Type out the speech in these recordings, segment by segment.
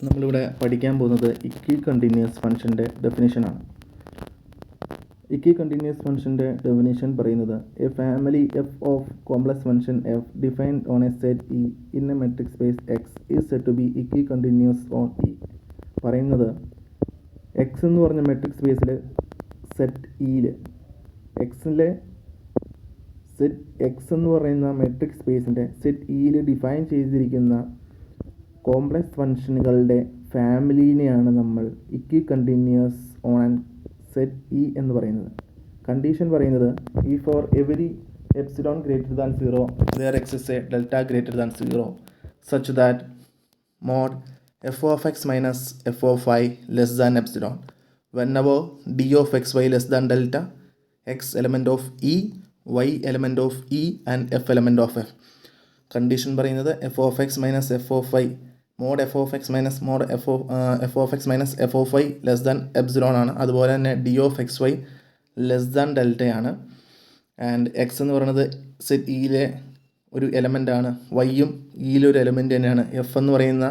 നമ്മളിവിടെ പഠിക്കാൻ പോകുന്നത് ഇക്വി കണ്ടിന്യൂസ് ഫംഗ്ഷൻ്റെ ഡെഫിനിഷനാണ്. ഇക്വി കണ്ടിന്യൂസ് ഫംഗ്ഷൻ്റെ ഡെഫിനിഷൻ പറയുന്നത് a family F of complex function F defined on a set E in a metric space X is said to be equicontinuous on E. പറയുന്നത് X എന്ന് പറഞ്ഞ metric സ്പേസിൽ set ഇയിൽ എക്സിലെ set X എന്ന് പറയുന്ന metric സ്പേസിൻ്റെ set ഇയിൽ define ചെയ്തിരിക്കുന്ന കോംപ്ലക്സ് ഫംഗ്ഷനുകളുടെ ഫാമിലീനെയാണ് നമ്മൾ equicontinuous on set E എന്ന് പറയുന്നത്. കണ്ടീഷൻ പറയുന്നത് ഈ for every epsilon greater than 0 where exists a delta greater than 0 such that mod F of X minus F of Y less than epsilon whenever D of X Y less than delta X element of E Y element of E and F element of F. Condition പറയുന്നത് F of X minus F of Y mod F of X minus mod F of X minus F of Y less than epsilon ആണ്. അതുപോലെ തന്നെ D of X Y less than ഡെൽറ്റയാണ്. And X എന്ന് പറയുന്നത് set ഇയിലെ ഒരു എലമെൻ്റാണ്, വൈയും ഇയിലെ ഒരു element തന്നെയാണ്. F എന്ന് പറയുന്ന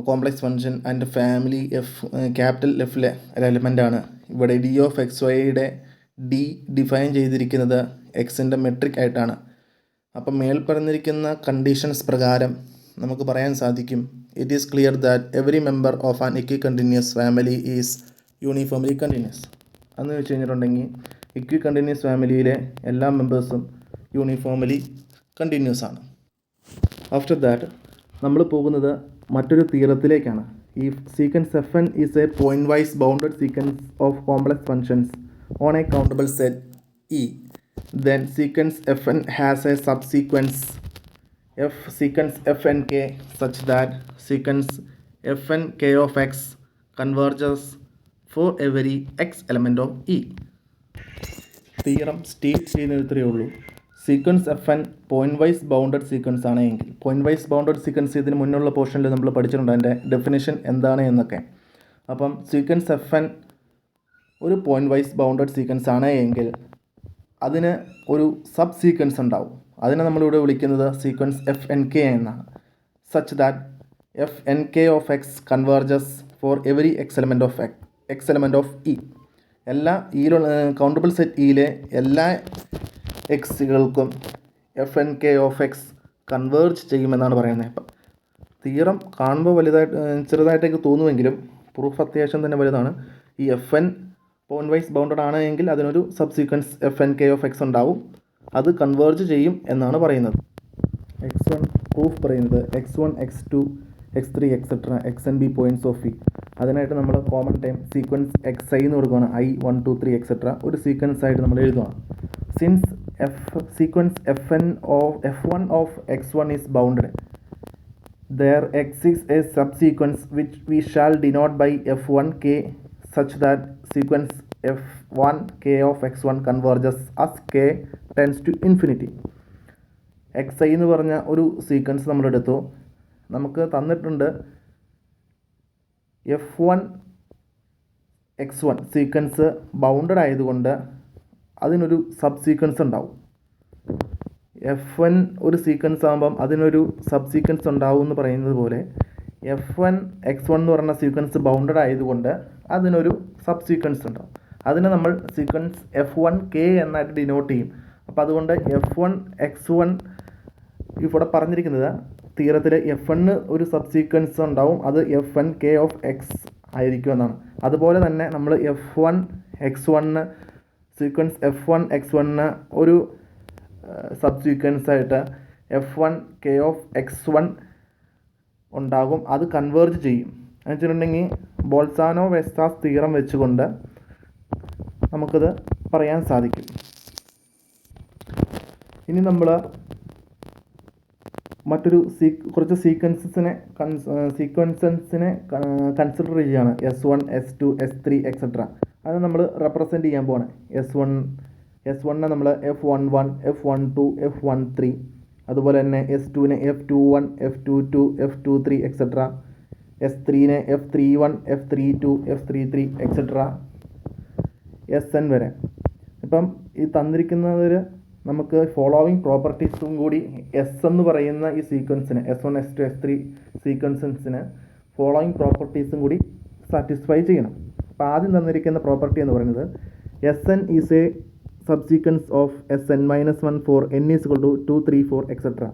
complex function and family F capital എഫിലെ ഒരു എലമെൻ്റാണ്. ഇവിടെ ഡി ഓഫ് എക്സ് വൈയുടെ ഡി ഡിഫൈൻ ചെയ്തിരിക്കുന്നത് എക്സിൻ്റെ മെട്രിക് ആയിട്ടാണ്. അപ്പം മേൽ പറഞ്ഞിരിക്കുന്ന കണ്ടീഷൻസ് പ്രകാരം നമുക്ക് പറയാൻ സാധിക്കും it is clear that every member of an equicontinuous family is uniformly continuous. എന്ന് വെച്ച് കഴിഞ്ഞിട്ടുണ്ടെങ്കിൽ ഇക്വി കണ്ടിന്യൂസ് ഫാമിലിയിലെ എല്ലാ മെമ്പേഴ്സും യൂണിഫോംലി കണ്ടിന്യൂസ് ആണ്. ആഫ്റ്റർ ദാറ്റ് നമ്മൾ പോകുന്നത് മറ്റൊരു തിയറത്തിലേക്കാണ്. ഈ sequence F N is a pointwise bounded sequence of complex functions on a countable set E then sequence fn has a subsequence f sequence fnk such that sequence fnk of x converges for every x element of e. Theorem state ചെയ്യുന്നത് ഇത്രയേ ഉള്ളൂ. Sequence F N pointwise bounded sequence ആണെങ്കിൽ, point wise bounded sequence ഇതിന് മുന്നുള്ള പോർഷനിൽ നമ്മൾ പഠിച്ചിട്ടുണ്ട് അതിൻ്റെ definition എന്താണ് എന്നൊക്കെ. അപ്പം സീക്വൻസ് എഫ് എൻ ഒരു പോയിന്റ് വൈസ് ബൗണ്ടഡ് സീക്വൻസ് ആണ് എങ്കിൽ അതിന് ഒരു സബ് സീക്വൻസ് ഉണ്ടാവും. അതിനെ നമ്മളിവിടെ വിളിക്കുന്നത് സീക്വൻസ് എഫ് എൻ കെ എന്നാണ്. Such that F N K of X converges for every X element of E. എല്ലാ ഇയിലുള്ള കൗണ്ടബിൾ സെറ്റ് ഇയിലെ എല്ലാ എക്സുകൾക്കും F N K of X converge ചെയ്യുമെന്നാണ് പറയുന്നത്. ഇപ്പം തിയറം കാണുമ്പോൾ ചെറുതായിട്ടേക്ക് തോന്നുമെങ്കിലും പ്രൂഫ് അത്യാവശ്യം തന്നെ വലുതാണ്. ഈ F N pointwise bounded ആണ് എങ്കിൽ അതിനൊരു subsequence F N K of X ഉണ്ടാവും, അത് കൺവേർജ് ചെയ്യും എന്നാണ് പറയുന്നത്. എക്സ് വൺ പ്രൂഫ് പറയുന്നത് X one X two X three etcetera X N be points of E. അതിനായിട്ട് നമ്മൾ common time sequence X I എന്ന് കൊടുക്കുകയാണ്. ഐ 1 2 3 എക്സെട്ര ഒരു സീക്വൻസ് ആയിട്ട് നമ്മൾ എഴുതുകയാണ്. Since sequence F N of F one of X one is bounded there exists a subsequence which we shall denote by f1 k such that sequence f1 k of x1 converges as k tends to infinity. xi എന്ന് പറഞ്ഞ ഒരു sequence നമ്മളെടുത്തു. നമുക്ക് തന്നിട്ടുണ്ട് f1 x1 sequence bounded ആയതുകൊണ്ട് അതിനൊരു sub sequence ഉണ്ടാവും. F N ഒരു sequence ആകുമ്പം അതിനൊരു സബ് സീക്വൻസ് ഉണ്ടാവും എന്ന് പറയുന്നത് പോലെ എഫ് എൻ എക്സ് വൺ എന്ന് പറയുന്ന സീക്വൻസ് ബൗണ്ടഡ് ആയതുകൊണ്ട് അതിനൊരു സബ് സീക്വൻസ് ഉണ്ടാവും. അതിനെ നമ്മൾ സീക്വൻസ് എഫ് വൺ കെ എന്നായിട്ട് ഡിനോട്ട് ചെയ്യും. അപ്പോൾ അതുകൊണ്ട് എഫ് വൺ എക്സ് വൺ ഇവിടെ പറഞ്ഞിരിക്കുന്നത് തിയറത്തിൽ എഫ് എണ്ണ് ഒരു സബ് സീക്വൻസ് ഉണ്ടാവും, അത് F N K of X ആയിരിക്കും എന്നാണ്. അതുപോലെ തന്നെ നമ്മൾ F one X one sequence F one X one ഒരു സബ് സീക്വൻസ് ആയിട്ട് F one K of X one ഉണ്ടാകും, അത് കൺവേർജ് ചെയ്യും. എന്ന് വെച്ചിട്ടുണ്ടെങ്കിൽ ബോൾസാനോ വെസ്റ്റാസ് തിയറം വെച്ചുകൊണ്ട് നമുക്കത് പറയാൻ സാധിക്കും. ഇനി നമ്മൾ മറ്റൊരു കുറച്ച് സീക്വൻസസിനെ കൺസിഡർ ചെയ്യുകയാണ്. S one S two S three etcetera. അത് നമ്മൾ റെപ്രസെൻറ്റ് ചെയ്യാൻ പോവാണ്. എസ് വണ്ണിനെ നമ്മൾ എഫ് 11 എഫ് 12 എഫ് 13, അതുപോലെ തന്നെ എസ് ടുവിനെ F 21 F 22 F 23 etcetera, S ത്രീനെ F 31 F 32 F 33 etcetera S N വരെ. ഇപ്പം ഈ തന്നിരിക്കുന്നതിൽ നമുക്ക് ഫോളോവിങ് പ്രോപ്പർട്ടീസും കൂടി എസ് എന്ന് പറയുന്ന ഈ സീക്വൻസിന് എസ് 1 എസ് 2 എസ് 3 സീക്വൻസസിന് ഫോളോയിങ് പ്രോപ്പർട്ടീസും കൂടി സാറ്റിസ്ഫൈ ചെയ്യണം. അപ്പോൾ ആദ്യം തന്നിരിക്കുന്ന പ്രോപ്പർട്ടി എന്ന് പറയുന്നത് S N is a subsequence of S N minus one for N is equal to 2, 3, 4 etcetera.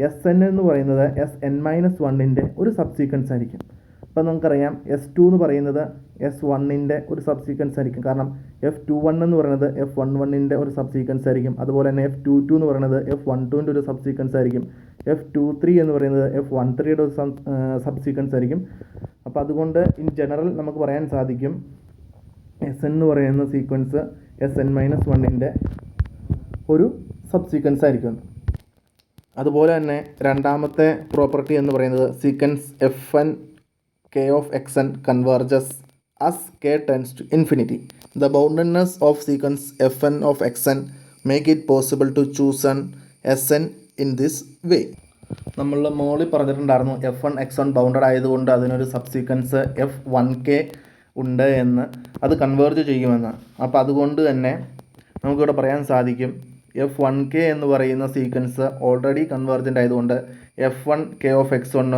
S N എന്ന് പറയുന്നത് എസ് എൻ മൈനസ് വണ്ണിൻ്റെ ഒരു സബ്സീക്വൻസ് ആയിരിക്കും. അപ്പോൾ നമുക്കറിയാം എസ് ടു എന്ന് പറയുന്നത് എസ് വണ്ണിൻ്റെ ഒരു സബ്സീക്വൻസ് ആയിരിക്കും. കാരണം F21 എന്ന് പറയുന്നത് F11ൻ്റെ ഒരു സബ്സീക്വൻസ് ആയിരിക്കും. അതുപോലെ തന്നെ F22 എന്ന് പറയുന്നത് F12ൻ്റെ ഒരു സബ്സീക്വൻസ് ആയിരിക്കും. F23 എന്ന് പറയുന്നത് F13യുടെ ഒരു സബ്സീക്വൻസ് ആയിരിക്കും. അപ്പോൾ അതുകൊണ്ട് ഇൻ ജനറൽ നമുക്ക് പറയാൻ സാധിക്കും എസ് എൻ എന്ന് പറയുന്ന സീക്വൻസ് എസ് എൻ മൈനസ് വണ്ണിൻ്റെ ഒരു സബ്സീക്വൻസ് ആയിരിക്കും. അതുപോലെ തന്നെ രണ്ടാമത്തെ പ്രോപ്പർട്ടി എന്ന് പറയുന്നത് sequence F N K of X N converges as k tends to infinity. The boundedness of sequence fn of xn make it possible to choose an sn in this way. നമ്മൾ മോളിൽ പറഞ്ഞിട്ടുണ്ടായിരുന്നു F1 bounded ആയതുകൊണ്ട് അതിനൊരു subsequence F1k ഉണ്ട് എന്ന്, അത് converge ചെയ്യുമെന്ന്. അപ്പോൾ അതുകൊണ്ട് തന്നെ നമുക്കിവിടെ പറയാൻ സാധിക്കും F1k എന്ന് പറയുന്ന സീക്വൻസ് ഓൾറെഡി കൺവേർജൻ്റ് ആയതുകൊണ്ട് F1k of x1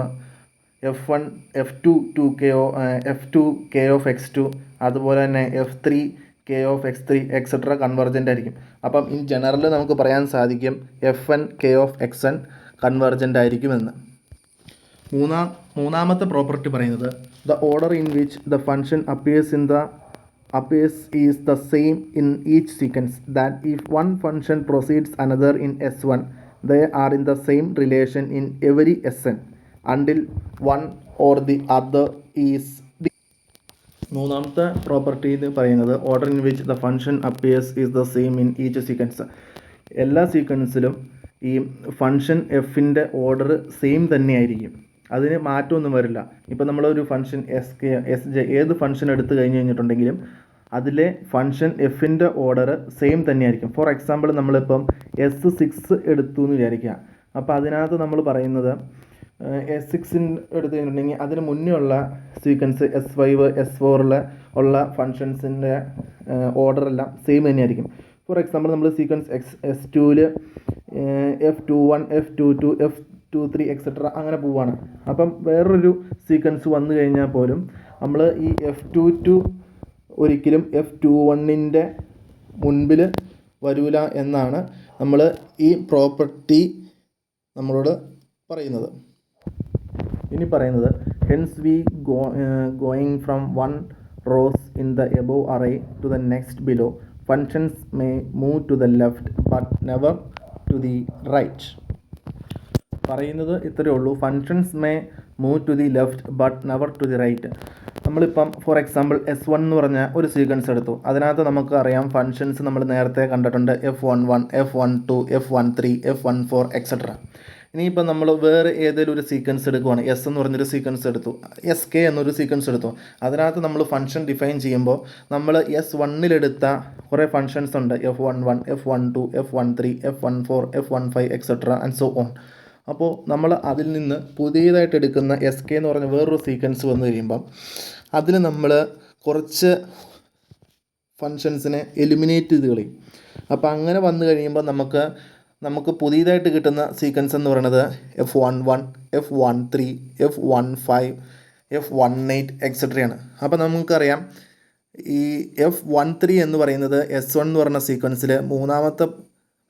F1 F2 F2k of x2 അതുപോലെ തന്നെ F3k of x3 etcetera convergent ആയിരിക്കും. അപ്പം ഇൻ ജനറൽ നമുക്ക് പറയാൻ സാധിക്കും F1k ഓഫ് xn കൺവർജൻ്റ് ആയിരിക്കുമെന്ന്. മൂന്നാമത്തെ പ്രോപ്പർട്ടി പറയുന്നത് the order in which the function appears is the same in each sequence, that if one function precedes another in S1 they are in the same relation in every Sn until one or the other is the. മൂന്നാമത്തെ property എന്ന് പറയുന്നത് order in which the function appears is the same in each sequence. എല്ലാ സീക്വൻസിലും ഈ function എഫിൻ്റെ order same തന്നെയായിരിക്കും, അതിന് മാറ്റമൊന്നും വരില്ല. ഇപ്പോൾ നമ്മളൊരു ഫംഗ്ഷൻ SJ ഏത് ഫംഗ്ഷൻ എടുത്തു കഴിഞ്ഞിട്ടുണ്ടെങ്കിലും അതിലെ ഫംഗ്ഷൻ എഫിൻ്റെ ഓർഡർ സെയിം തന്നെയായിരിക്കും. ഫോർ എക്സാമ്പിൾ നമ്മളിപ്പം S6 എടുത്തു എന്ന് വിചാരിക്കുക. അപ്പോൾ അതിനകത്ത് നമ്മൾ പറയുന്നത് S6 എടുത്തു കഴിഞ്ഞിട്ടുണ്ടെങ്കിൽ അതിന് മുന്നേ ഉള്ള സീക്വൻസ് S5 S4 ഉള്ള ഫങ്ഷൻസിൻ്റെ ഓർഡറെല്ലാം സെയിം തന്നെയായിരിക്കും. ഫോർ എക്സാമ്പിൾ നമ്മൾ sequence S2 F21 F22 F23 etcetera അങ്ങനെ പോവുകയാണ്. അപ്പം വേറൊരു സീക്വൻസ് വന്നു കഴിഞ്ഞാൽ പോലും നമ്മൾ ഈ F22 ഒരിക്കലും F21ൻ്റെ മുൻപിൽ വരില്ല എന്നാണ് നമ്മൾ ഈ പ്രോപ്പർട്ടി നമ്മളോട് പറയുന്നത്. ഇനി പറയുന്നത് hence we going from one rows in the above array to the next below functions may move to the left but never to the right. പറയുന്നത് ഇത്രയേ ഉള്ളൂ, functions may move to the left but never to the right. നമ്മളിപ്പം for example S1 എന്ന് പറഞ്ഞ ഒരു sequence എടുത്തു. അതിനകത്ത് നമുക്ക് അറിയാം ഫങ്ഷൻസ് നമ്മൾ നേരത്തെ കണ്ടിട്ടുണ്ട് F11 F12 F13 F14 etcetera. ഇനിയിപ്പോൾ നമ്മൾ വേറെ ഏതെങ്കിലും ഒരു സീക്വൻസ് എടുക്കുവാണ്, S എന്ന് പറഞ്ഞൊരു സീക്വൻസ് എടുത്തു, SK എന്നൊരു സീക്വൻസ് എടുത്തു. അതിനകത്ത് നമ്മൾ ഫംഗ്ഷൻ ഡിഫൈൻ ചെയ്യുമ്പോൾ നമ്മൾ S1-ലെടുത്ത കുറേ ഫങ്ഷൻസ് ഉണ്ട്, F11 F12 F13 F14 F15 etcetera and so on. അപ്പോൾ നമ്മൾ അതിൽ നിന്ന് പുതിയതായിട്ട് എടുക്കുന്ന SK എന്ന് പറഞ്ഞ വേറൊരു സീക്വൻസ് വന്നു കഴിയുമ്പം അതിൽ നമ്മൾ കുറച്ച് ഫങ്ഷൻസിനെ എലിമിനേറ്റ് ചെയ്ത് കളയും. അപ്പോൾ അങ്ങനെ വന്നു കഴിയുമ്പോൾ നമുക്ക് പുതിയതായിട്ട് കിട്ടുന്ന സീക്വൻസ് എന്ന് പറയുന്നത് F11 F13 F15 F18 എക്സെട്രയാണ്. അപ്പോൾ നമുക്കറിയാം ഈ F13 എന്ന് പറയുന്നത് S1 എന്ന് പറഞ്ഞ സീക്വൻസിൽ മൂന്നാമത്തെ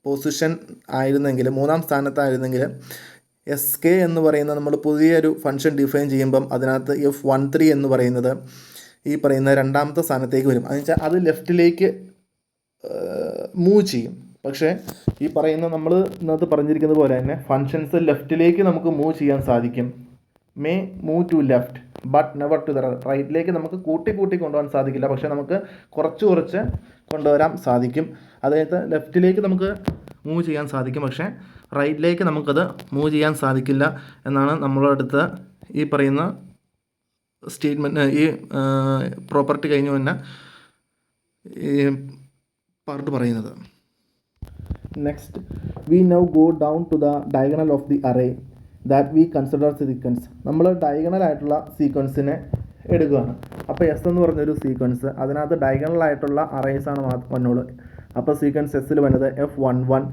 പൊസിഷൻ ആയിരുന്നെങ്കിൽ, മൂന്നാം സ്ഥാനത്തായിരുന്നെങ്കിൽ SK എന്ന് പറയുന്ന നമ്മൾ പുതിയൊരു ഫംഗ്ഷൻ ഡിഫൈൻ ചെയ്യുമ്പം അതിനകത്ത് F13 എന്ന് പറയുന്നത് ഈ പറയുന്ന രണ്ടാമത്തെ സ്ഥാനത്തേക്ക് വരും. എന്നുവെച്ചാൽ അത് ലെഫ്റ്റിലേക്ക് മൂവ് ചെയ്യും. പക്ഷേ ഈ പറയുന്ന നമ്മൾ ഇന്നത്തെ പറഞ്ഞിരിക്കുന്നത് പോലെ തന്നെ ഫങ്ഷൻസ് ലെഫ്റ്റിലേക്ക് നമുക്ക് മൂവ് ചെയ്യാൻ സാധിക്കും. May move to left but never to the റൈറ്റിലേക്ക് നമുക്ക് കൂട്ടി കൊണ്ടുപോകാൻ സാധിക്കില്ല, പക്ഷേ നമുക്ക് കുറച്ച് കൊണ്ടുവരാൻ സാധിക്കും. അതായത് ലെഫ്റ്റിലേക്ക് നമുക്ക് മൂവ് ചെയ്യാൻ സാധിക്കും, പക്ഷേ റൈറ്റിലേക്ക് നമുക്കത് മൂവ് ചെയ്യാൻ സാധിക്കില്ല എന്നാണ് നമ്മളുടെ അടുത്ത് ഈ പറയുന്ന സ്റ്റേറ്റ്മെൻറ്റ്, ഈ പ്രോപ്പർട്ടി കഴിഞ്ഞു തന്നെ ഈ പാർട്ട് പറയുന്നത്. Next we now go down to the diagonal of the array that we consider sequence. നമ്മൾ ഡയഗണലായിട്ടുള്ള സീക്വൻസിനെ എടുക്കുകയാണ്. അപ്പോൾ S എന്ന് പറഞ്ഞൊരു സീക്വൻസ്, അതിനകത്ത് ഡയഗണലായിട്ടുള്ള അറേസാണ് വന്നോളൂ. അപ്പോൾ സീക്വൻസ് എസ്സിൽ വരുന്നത് F11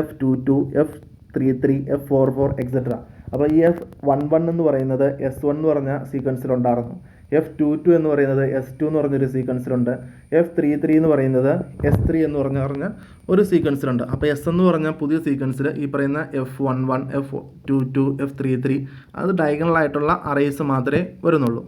F22 F33 F44 etcetera. അപ്പോൾ ഈ F11 എന്ന് പറയുന്നത് S1 എന്ന് പറഞ്ഞ സീക്വൻസിലുണ്ടായിരുന്നു. F22 എന്ന് പറയുന്നത് S2 എന്ന് പറഞ്ഞൊരു സീക്വൻസിലുണ്ട്. F33 എന്ന് പറയുന്നത് S3 എന്ന് പറഞ്ഞ ഒരു സീക്വൻസിലുണ്ട്. അപ്പോൾ S എന്ന് പറഞ്ഞ പുതിയ സീക്വൻസിൽ ഈ പറയുന്ന F11, F22, F33 അത് ഡയഗണലായിട്ടുള്ള അറേസ് മാത്രമേ വരുന്നുള്ളൂ.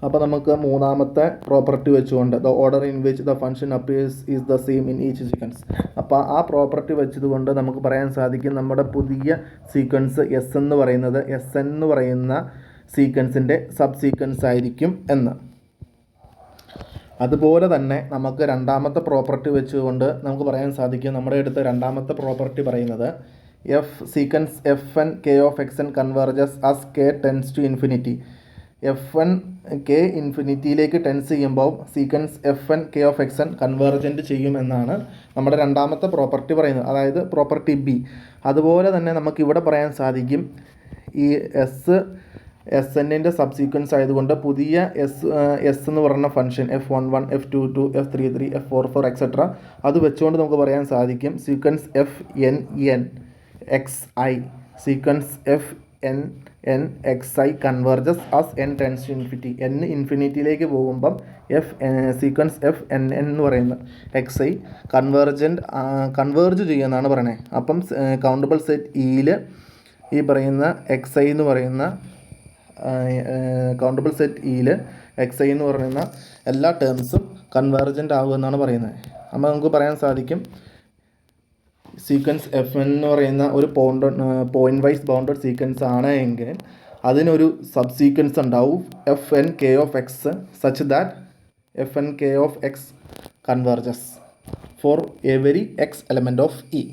അപ്പോൾ നമുക്ക് മൂന്നാമത്തെ പ്രോപ്പർട്ടി വെച്ചുകൊണ്ട് the order in which the function appears is the same in each sequence. അപ്പോൾ ആ പ്രോപ്പർട്ടി വെച്ചതുകൊണ്ട് നമുക്ക് പറയാൻ സാധിക്കും നമ്മുടെ പുതിയ സീക്വൻസ് S എന്ന് പറയുന്നത് Sn എന്ന് പറയുന്ന സീക്വൻസിൻ്റെ സബ് സീക്വൻസ് ആയിരിക്കും എന്ന്. അതുപോലെ തന്നെ നമുക്ക് രണ്ടാമത്തെ പ്രോപ്പർട്ടി വെച്ചുകൊണ്ട് നമുക്ക് പറയാൻ സാധിക്കും, നമ്മുടെ അടുത്ത് രണ്ടാമത്തെ പ്രോപ്പർട്ടി പറയുന്നത് sequence Fn k of xn converges as k tends to infinity. Fn k ഇൻഫിനിറ്റിയിലേക്ക് ടെൻസ് ചെയ്യുമ്പോൾ sequence Fn k of xn convergent ചെയ്യുമെന്നാണ് നമ്മുടെ രണ്ടാമത്തെ പ്രോപ്പർട്ടി പറയുന്നത്, അതായത് പ്രോപ്പർട്ടി ബി. അതുപോലെ തന്നെ നമുക്കിവിടെ പറയാൻ സാധിക്കും ഈ Sn-ൻ്റെ സബ് സീക്വൻസ് ആയതുകൊണ്ട് പുതിയ S എന്ന് പറയുന്ന function F11, F22, F33, F44 etcetera അത് വെച്ചുകൊണ്ട് നമുക്ക് പറയാൻ സാധിക്കും sequence Fnn xi sequence Fnn xi converges as n tends to infinity. n ഇൻഫിനിറ്റിയിലേക്ക് പോകുമ്പം സീക്വൻസ് Fnn എന്ന് പറയുന്ന xi കൺവേർജ് ചെയ്യുമെന്നാണ് പറയണത്. അപ്പം കൗണ്ടബിൾ സെറ്റ് ഇയിൽ ഈ പറയുന്ന xi എന്ന് പറയുന്ന കൗണ്ടബിൾ സെറ്റ് ഇയിൽ xi എന്ന് പറയുന്ന എല്ലാ ടേംസും കൺവേർജൻ്റ് ആകുമെന്നാണ് പറയുന്നത്. അപ്പോൾ നമുക്ക് പറയാൻ സാധിക്കും സീക്വൻസ് Fn എന്ന് പറയുന്ന ഒരു പോയിൻ്റ് വൈസ് ബൗണ്ടഡ് സീക്വൻസ് ആണ് എങ്കിൽ അതിനൊരു സബ് സീക്വൻസ് ഉണ്ടാവും Fn k of x such that Fn k of x converges for every x element of E.